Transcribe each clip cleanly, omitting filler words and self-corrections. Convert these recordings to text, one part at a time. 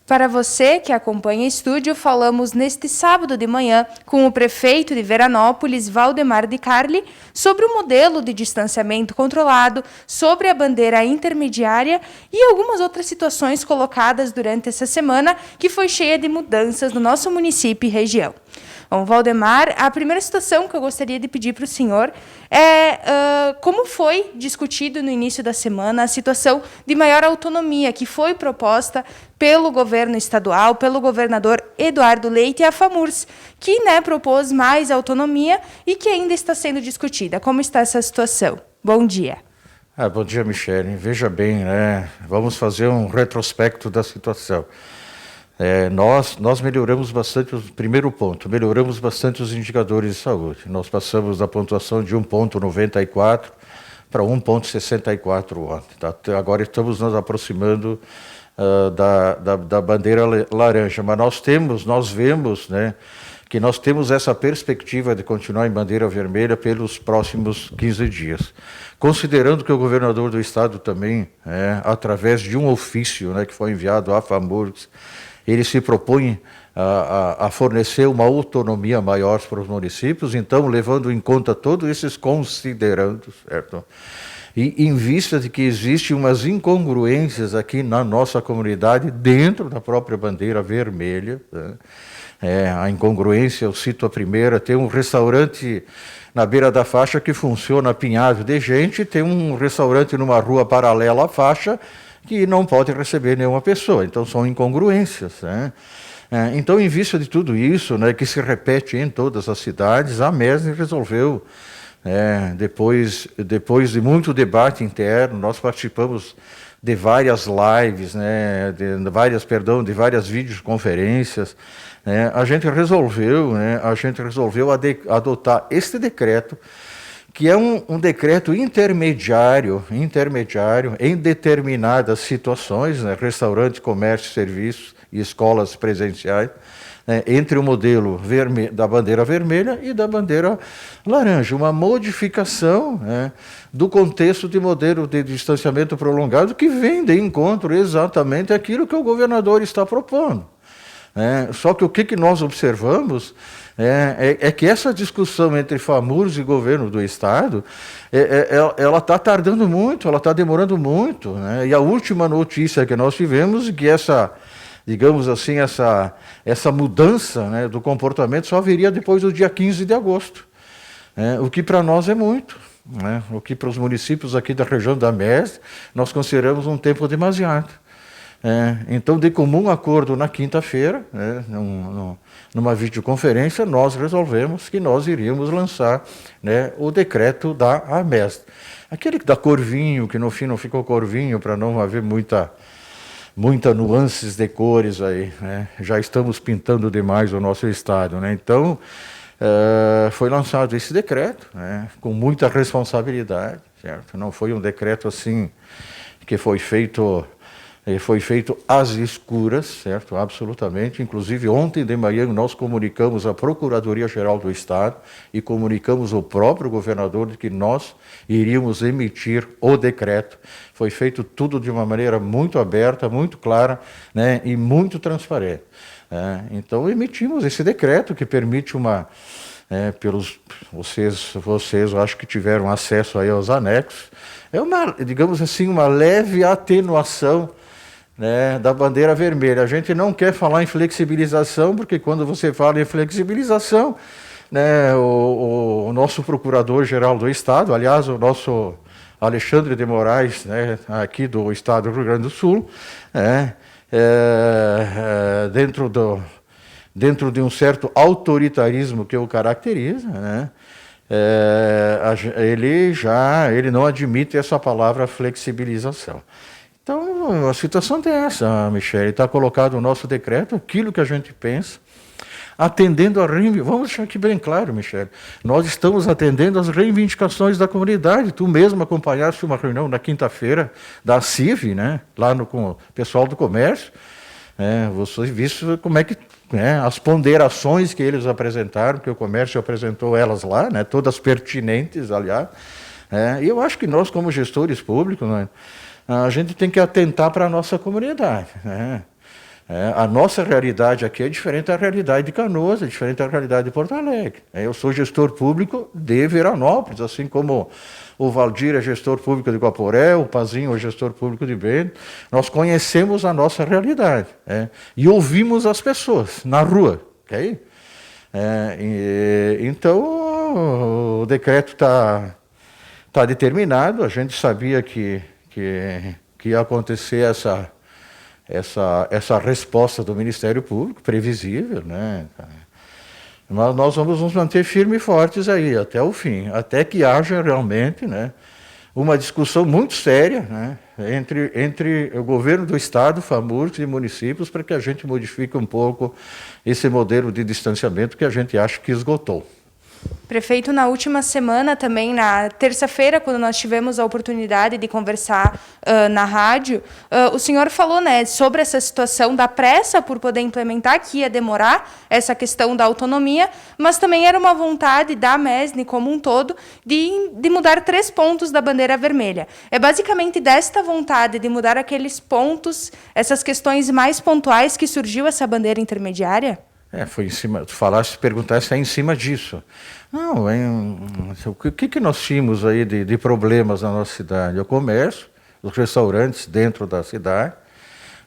Para você que acompanha o estúdio, falamos neste sábado de manhã com o prefeito de Veranópolis, Valdemar de Carli, sobre o modelo de distanciamento controlado, sobre a bandeira intermediária e algumas outras situações colocadas durante essa semana que foi cheia de mudanças no nosso município e região. Bom, Valdemar, a primeira situação que eu gostaria de pedir para o senhor é como foi discutido no início da semana a situação de maior autonomia que foi proposta pelo governo estadual, pelo governador Eduardo Leite e a FAMURS, que propôs mais autonomia e que ainda está sendo discutida. Como está essa situação? Bom dia. Bom dia, Michele. Veja bem, vamos fazer um retrospecto da situação. Nós melhoramos bastante, primeiro ponto, melhoramos bastante os indicadores de saúde. Nós passamos da pontuação de 1,94 para 1,64 ontem. Tá? Agora estamos nos aproximando da bandeira laranja, mas nós vemos que nós temos essa perspectiva de continuar em bandeira vermelha pelos próximos 15 dias. Considerando que o governador do estado também, através de um ofício que foi enviado à FAMURS, ele se propõe a fornecer uma autonomia maior para os municípios, então, levando em conta todos esses considerandos, certo? E em vista de que existem umas incongruências aqui na nossa comunidade, dentro da própria bandeira vermelha, a incongruência, eu cito a primeira, tem um restaurante na beira da faixa que funciona apinhado de gente, tem um restaurante numa rua paralela à faixa, que não pode receber nenhuma pessoa. Então, são incongruências. Então, em vista de tudo isso, que se repete em todas as cidades, a MESN resolveu, depois de muito debate interno, nós participamos de várias lives, de várias videoconferências, a gente resolveu adotar este decreto, que é um decreto intermediário em determinadas situações, restaurante, comércio, serviços e escolas presenciais, entre o modelo da bandeira vermelha e da bandeira laranja. Uma modificação do contexto de modelo de distanciamento prolongado que vem de encontro exatamente àquilo que o governador está propondo. Só que o que nós observamos é que essa discussão entre FAMURS e governo do estado, ela está tardando muito, ela está demorando muito. E a última notícia que nós tivemos é que digamos assim, essa mudança do comportamento só viria depois do dia 15 de agosto, o que para nós é muito. O que para os municípios aqui da região da MESN, nós consideramos um tempo demasiado. Então, de comum acordo, na quinta-feira, numa videoconferência, nós resolvemos que nós iríamos lançar o decreto da AMESN. Aquele da Corvinho, que no fim não ficou Corvinho, para não haver muita nuances de cores aí. Já estamos pintando demais o nosso estado. Então, foi lançado esse decreto, com muita responsabilidade, certo? Não foi um decreto assim que foi feito às escuras, certo? Absolutamente. Inclusive, ontem de manhã nós comunicamos à Procuradoria-Geral do Estado e comunicamos ao próprio governador de que nós iríamos emitir o decreto. Foi feito tudo de uma maneira muito aberta, muito clara, e muito transparente. Então, emitimos esse decreto que permite vocês eu acho que tiveram acesso aí aos anexos, digamos assim, uma leve atenuação da bandeira vermelha. A gente não quer falar em flexibilização, porque quando você fala em flexibilização, o nosso procurador-geral do Estado, aliás, o nosso Alexandre de Moraes, aqui do Estado do Rio Grande do Sul, dentro de um certo autoritarismo que o caracteriza, ele não admite essa palavra flexibilização. Então, a situação é essa, Michele, está colocado no nosso decreto aquilo que a gente pensa, atendendo vamos deixar aqui bem claro, Michele, nós estamos atendendo às reivindicações da comunidade. Tu mesmo acompanhaste uma reunião na quinta-feira da CIV, lá com o pessoal do comércio, você viu como é que as ponderações que eles apresentaram, que o comércio apresentou elas lá, todas pertinentes, aliás, e eu acho que nós, como gestores públicos, a gente tem que atentar para a nossa comunidade. A nossa realidade aqui é diferente da realidade de Canoas, é diferente da realidade de Porto Alegre. Eu sou gestor público de Veranópolis, assim como o Valdir é gestor público de Guaporé, o Pazinho é gestor público de Bento. Nós conhecemos a nossa realidade, e ouvimos as pessoas na rua. Okay? Então, o decreto está determinado, a gente sabia que ia acontecer essa resposta do Ministério Público, previsível, né? Mas nós vamos nos manter firmes e fortes aí, até o fim, até que haja realmente, né, uma discussão muito séria, né, entre o governo do Estado, FAMURS e municípios, para que a gente modifique um pouco esse modelo de distanciamento que a gente acha que esgotou. Prefeito, na última semana, também na terça-feira, quando nós tivemos a oportunidade de conversar na rádio, o senhor falou, né, sobre essa situação da pressa por poder implementar, que ia demorar essa questão da autonomia, mas também era uma vontade da MESNI como um todo de mudar 3 pontos da bandeira vermelha. É basicamente desta vontade de mudar aqueles pontos, essas questões mais pontuais, que surgiu essa bandeira intermediária? Foi em cima, perguntar se é em cima disso. Não, o que nós tínhamos aí de problemas na nossa cidade? O comércio, os restaurantes dentro da cidade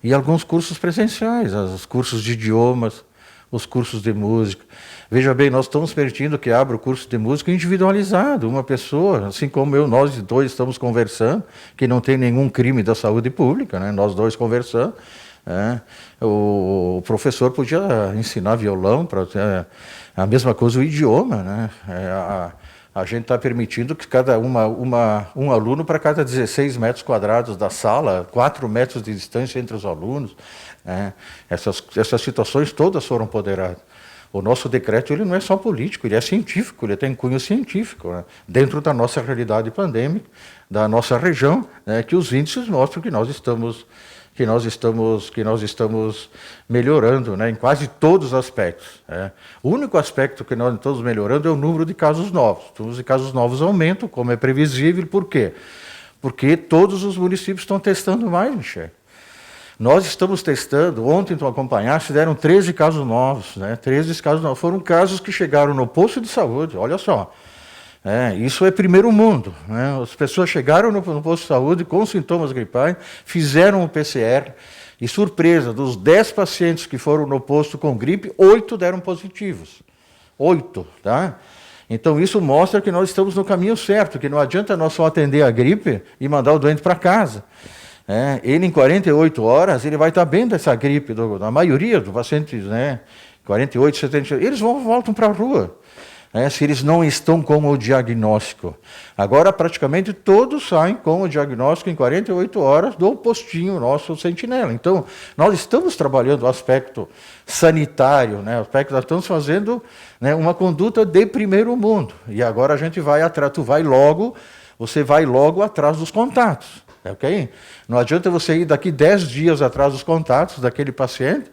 e alguns cursos presenciais, os cursos de idiomas, os cursos de música. Veja bem, nós estamos permitindo que abra o curso de música individualizado, uma pessoa, assim como nós dois estamos conversando, que não tem nenhum crime da saúde pública, né? Nós dois conversando. O professor podia ensinar violão, a mesma coisa o idioma, né? A gente está permitindo que um aluno para cada 16 metros quadrados da sala, 4 metros de distância entre os alunos. Essas situações todas foram ponderadas. O nosso decreto ele não é só político, ele é científico, ele tem cunho científico, né? Dentro da nossa realidade pandêmica, da nossa região, né? Que os índices mostram que nós estamos melhorando, né, em quase todos os aspectos. O único aspecto que nós estamos melhorando é o número de casos novos. O número de casos novos aumentam, como é previsível. Por quê? Porque todos os municípios estão testando mais, Michel. Nós estamos testando, ontem tu acompanhaste, deram 13 casos novos. Né, 13 casos novos. Foram casos que chegaram no posto de saúde, olha só. Isso é primeiro mundo, né? As pessoas chegaram no posto de saúde com sintomas gripais, fizeram o PCR e, surpresa, dos 10 pacientes que foram no posto com gripe, 8 deram positivos. 8, tá? Então isso mostra que nós estamos no caminho certo, que não adianta nós só atender a gripe e mandar o doente para casa. Ele, em 48 horas, ele vai estar bem dessa gripe, da maioria dos pacientes, né? 48, 70, eles voltam para a rua. Se eles não estão com o diagnóstico. Agora, praticamente, todos saem com o diagnóstico em 48 horas do postinho nosso Sentinela. Então, nós estamos trabalhando o aspecto sanitário, né? Nós estamos fazendo, né, uma conduta de primeiro mundo. E agora a gente vai atrás, você vai logo atrás dos contatos. Okay? Não adianta você ir daqui 10 dias atrás dos contatos daquele paciente,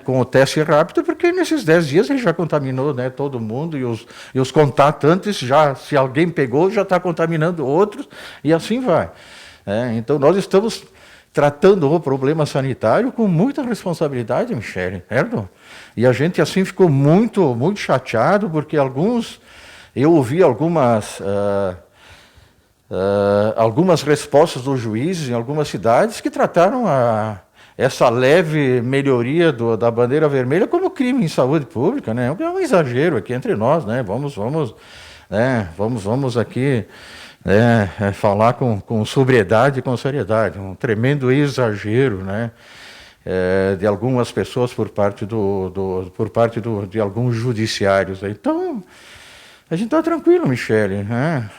com o teste rápido, porque nesses 10 dias ele já contaminou, né, todo mundo, e os contatantes, se alguém pegou, já está contaminando outros, e assim vai. Então, nós estamos tratando o problema sanitário com muita responsabilidade, Michele, certo? E a gente assim ficou muito, muito chateado, porque eu ouvi algumas respostas dos juízes em algumas cidades que trataram essa leve melhoria da bandeira vermelha como crime em saúde pública, né? É um exagero aqui entre nós, né? Vamos aqui falar com sobriedade e com seriedade, um tremendo exagero, né? De algumas pessoas por parte de alguns judiciários. Então, a gente está tranquilo, Michele, né?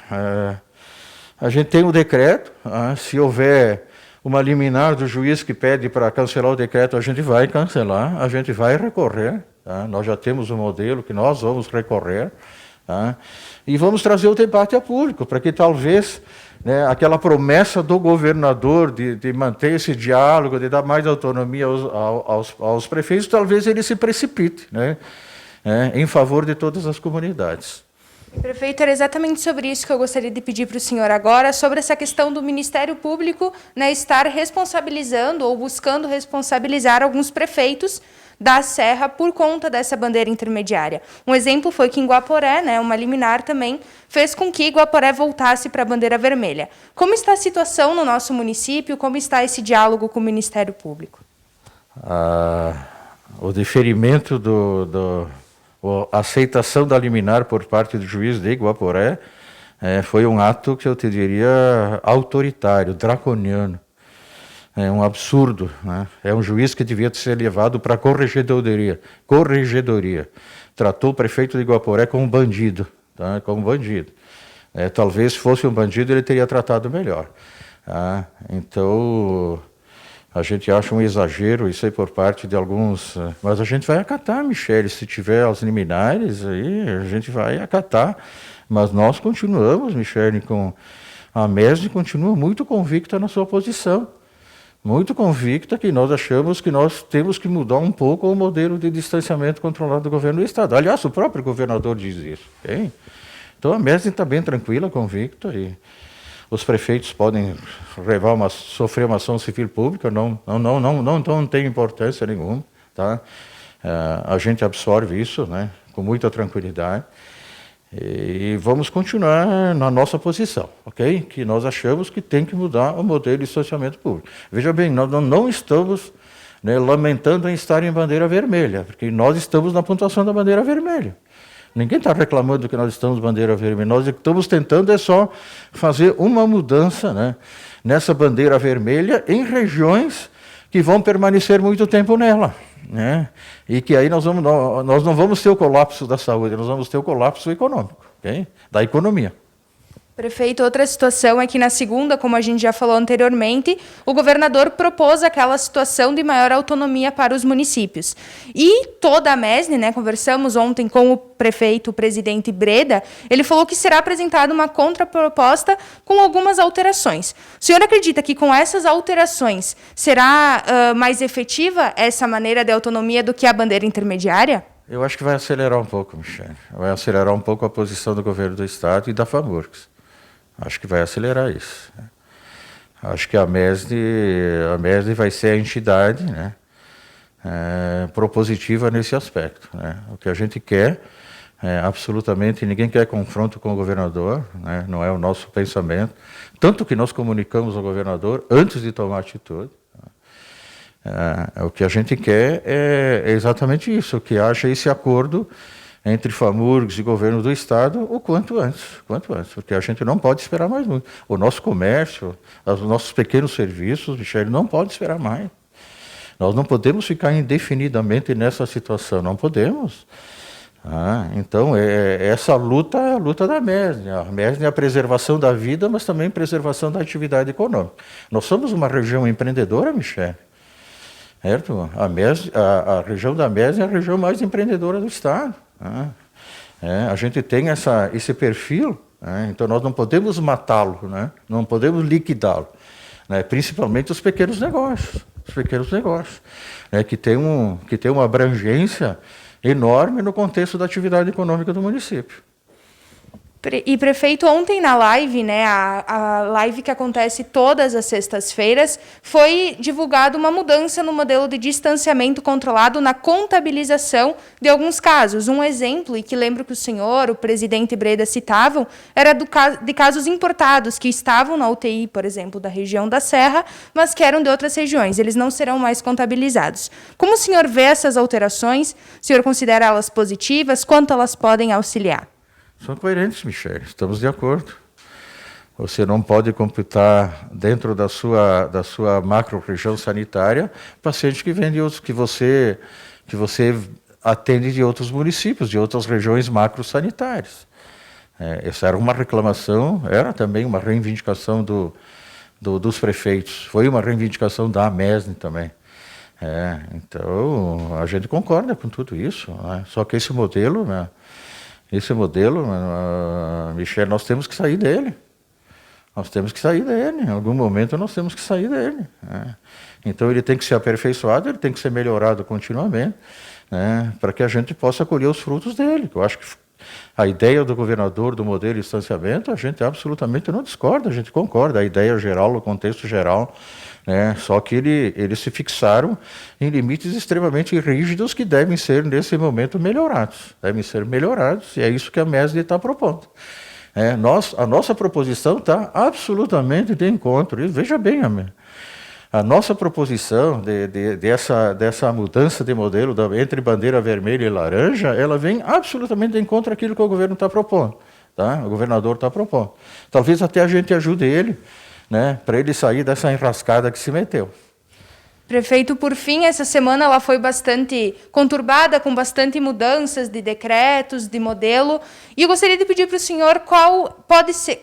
A gente tem o decreto, se houver uma liminar do juiz que pede para cancelar o decreto, a gente vai cancelar, a gente vai recorrer, tá? Nós já temos um modelo que nós vamos recorrer, tá? E vamos trazer o debate a público, para que talvez, né, aquela promessa do governador de manter esse diálogo, de dar mais autonomia aos prefeitos, talvez ele se precipite, né, em favor de todas as comunidades. Prefeito, era exatamente sobre isso que eu gostaria de pedir para o senhor agora, sobre essa questão do Ministério Público, né, estar responsabilizando ou buscando responsabilizar alguns prefeitos da Serra por conta dessa bandeira intermediária. Um exemplo foi que em Guaporé, né, uma liminar também, fez com que Guaporé voltasse para a bandeira vermelha. Como está a situação no nosso município? Como está esse diálogo com o Ministério Público? O deferimento a aceitação da liminar por parte do juiz de Guaporé foi um ato que eu te diria autoritário, draconiano. É um absurdo, né? É um juiz que devia ser levado para a corregedoria. Tratou o prefeito de Guaporé como um bandido, tá? Como bandido. Talvez fosse um bandido, ele teria tratado melhor. Tá? Então, a gente acha um exagero isso aí por parte de alguns, mas a gente vai acatar, Michele, se tiver as liminares aí, a gente vai acatar, mas nós continuamos, Michele, a MESD continua muito convicta na sua posição, muito convicta que nós achamos que nós temos que mudar um pouco o modelo de distanciamento controlado do governo do Estado. Aliás, o próprio governador diz isso. Okay? Então a MESD está bem tranquila, convicta, e os prefeitos podem sofrer uma ação civil pública, não tem importância nenhuma, tá? A gente absorve isso, né, com muita tranquilidade e vamos continuar na nossa posição, ok? Que nós achamos que tem que mudar o modelo de distanciamento público. Veja bem, nós não estamos, né, lamentando em estar em bandeira vermelha, porque nós estamos na pontuação da bandeira vermelha. Ninguém está reclamando que nós estamos bandeira vermelha. Nós estamos tentando só fazer uma mudança, né, nessa bandeira vermelha em regiões que vão permanecer muito tempo nela. Né, e que aí nós não vamos ter o colapso da saúde, nós vamos ter o colapso econômico, okay? Da economia. Prefeito, outra situação é que na segunda, como a gente já falou anteriormente, o governador propôs aquela situação de maior autonomia para os municípios. E toda a MESD, né, conversamos ontem com o prefeito, o presidente Breda, ele falou que será apresentada uma contraproposta com algumas alterações. O senhor acredita que com essas alterações será mais efetiva essa maneira de autonomia do que a bandeira intermediária? Eu acho que vai acelerar um pouco, Michele. Vai acelerar um pouco a posição do governo do Estado e da FAMURGS. Acho que vai acelerar isso. Acho que a MESD vai ser a entidade, né, propositiva nesse aspecto. Né. O que a gente quer, absolutamente, ninguém quer confronto com o governador, né, não é o nosso pensamento. Tanto que nós comunicamos ao governador antes de tomar atitude. O que a gente quer é exatamente isso, que haja esse acordo entre FAMURGS e governo do Estado o quanto antes, porque a gente não pode esperar mais muito. O nosso comércio, os nossos pequenos serviços, Michele, não pode esperar mais. Nós não podemos ficar indefinidamente nessa situação, não podemos. Então, essa luta é a luta da MESD. A MESD é a preservação da vida, mas também preservação da atividade econômica. Nós somos uma região empreendedora, Michele. Certo? A região da MESD é a região mais empreendedora do Estado. A gente tem esse perfil, então nós não podemos matá-lo, né? Não podemos liquidá-lo, né? Principalmente os pequenos negócios, que tem uma abrangência enorme no contexto da atividade econômica do município. E, prefeito, ontem na live, né, a live que acontece todas as sextas-feiras, foi divulgada uma mudança no modelo de distanciamento controlado na contabilização de alguns casos. Um exemplo, e que lembro que o senhor, o presidente Breda citavam, era de casos importados que estavam na UTI, por exemplo, da região da Serra, mas que eram de outras regiões. Eles não serão mais contabilizados. Como o senhor vê essas alterações? O senhor considera elas positivas? Quanto elas podem auxiliar? São coerentes, Michele, estamos de acordo. Você não pode computar dentro da sua macro-região sanitária pacientes que vêm de outros, que você atende de outros municípios, de outras regiões macro-sanitárias. Essa era uma reclamação, era também uma reivindicação dos prefeitos, foi uma reivindicação da MESD também. Então, a gente concorda com tudo isso, né? Só que esse modelo, Michele, nós temos que sair dele. Em algum momento nós temos que sair dele. Então ele tem que ser aperfeiçoado, ele tem que ser melhorado continuamente, né, para que a gente possa colher os frutos dele. Eu acho A ideia do governador do modelo de distanciamento, a gente absolutamente não discorda, a gente concorda, a ideia geral, o contexto geral, né? Só que eles se fixaram em limites extremamente rígidos que devem ser, nesse momento, melhorados. Devem ser melhorados, e é isso que a MESD está propondo. A nossa proposição está absolutamente de encontro. E veja bem, a nossa proposição dessa mudança de modelo entre bandeira vermelha e laranja, ela vem absolutamente de encontro àquilo que o governo está propondo. Tá? O governador está propondo. Talvez até a gente ajude ele, né, para ele sair dessa enrascada que se meteu. Prefeito, por fim, essa semana ela foi bastante conturbada, com bastante mudanças de decretos, de modelo. E eu gostaria de pedir para o senhor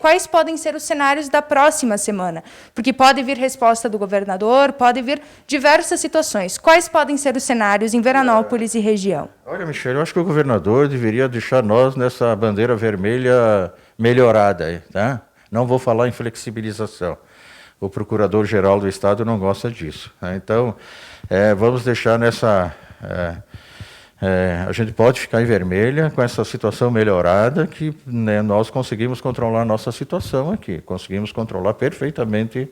quais podem ser os cenários da próxima semana. Porque pode vir resposta do governador, pode vir diversas situações. Quais podem ser os cenários em Veranópolis e região? Olha, Michele, eu acho que o governador deveria deixar nós nessa bandeira vermelha melhorada. Tá? Não vou falar em flexibilização. O Procurador-Geral do Estado não gosta disso. Né? Então, vamos deixar nessa... a gente pode ficar em vermelha com essa situação melhorada, que, né, nós conseguimos controlar a nossa situação aqui, conseguimos controlar perfeitamente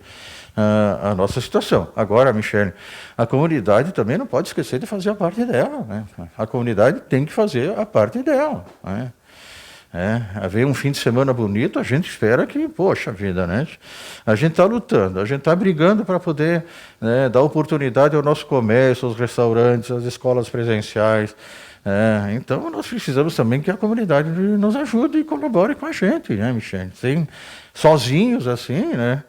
a nossa situação. Agora, Michele, a comunidade também não pode esquecer de fazer a parte dela. Né? A comunidade tem que fazer a parte dela. Né? Haver um fim de semana bonito, a gente espera que, poxa vida, né? A gente está lutando, a gente está brigando para poder, né, dar oportunidade ao nosso comércio, aos restaurantes, às escolas presenciais. Então, nós precisamos também que a comunidade nos ajude e colabore com a gente, né, Michele? Sem, sozinhos, assim, né?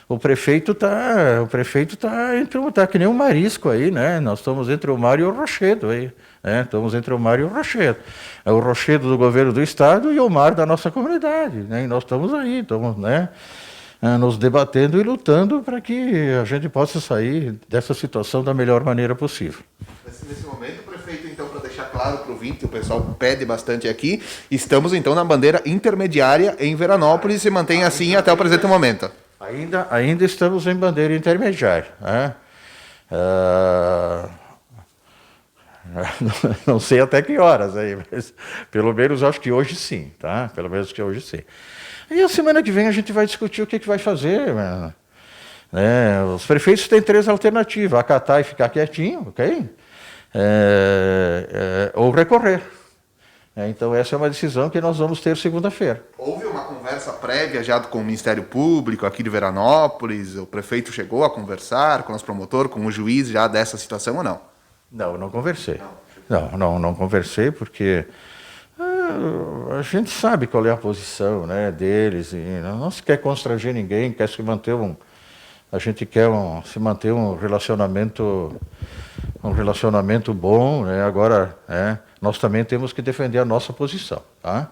O prefeito tá que nem um marisco aí, né? Nós estamos entre o mar e o rochedo aí, né? Estamos entre o mar e o rochedo. É o rochedo do governo do estado e o mar da nossa comunidade, né? E nós estamos aí, né, nos debatendo e lutando para que a gente possa sair dessa situação da melhor maneira possível. Nesse momento, prefeito, então, para deixar claro para o ouvinte, o pessoal pede bastante aqui, estamos então na bandeira intermediária em Veranópolis e se mantém assim até o presente momento. Ainda estamos em bandeira intermediária. Né? Não sei até que horas aí, mas pelo menos acho que hoje sim, tá? Pelo menos que hoje sim. E a semana que vem a gente vai discutir o que vai fazer. Os prefeitos têm 3 alternativas: acatar e ficar quietinho, ok? Ou recorrer. Então essa é uma decisão que nós vamos ter segunda-feira. Houve uma conversa prévia já com o Ministério Público aqui de Veranópolis? O prefeito chegou a conversar com os promotores, com o juiz já dessa situação ou não? Não conversei. Não conversei porque a gente sabe qual é a posição, né, deles, e não se quer constranger ninguém, quer se manter a gente quer se manter um relacionamento bom, né? Agora, nós também temos que defender a nossa posição, tá?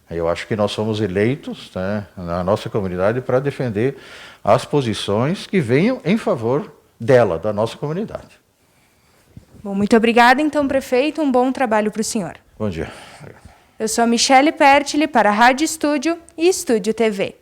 Eu acho que nós somos eleitos, né, na nossa comunidade para defender as posições que venham em favor da nossa comunidade. Bom, muito obrigada, então, prefeito. Um bom trabalho para o senhor. Bom dia. Eu sou a Michele Pertile para a Rádio Estúdio e Estúdio TV.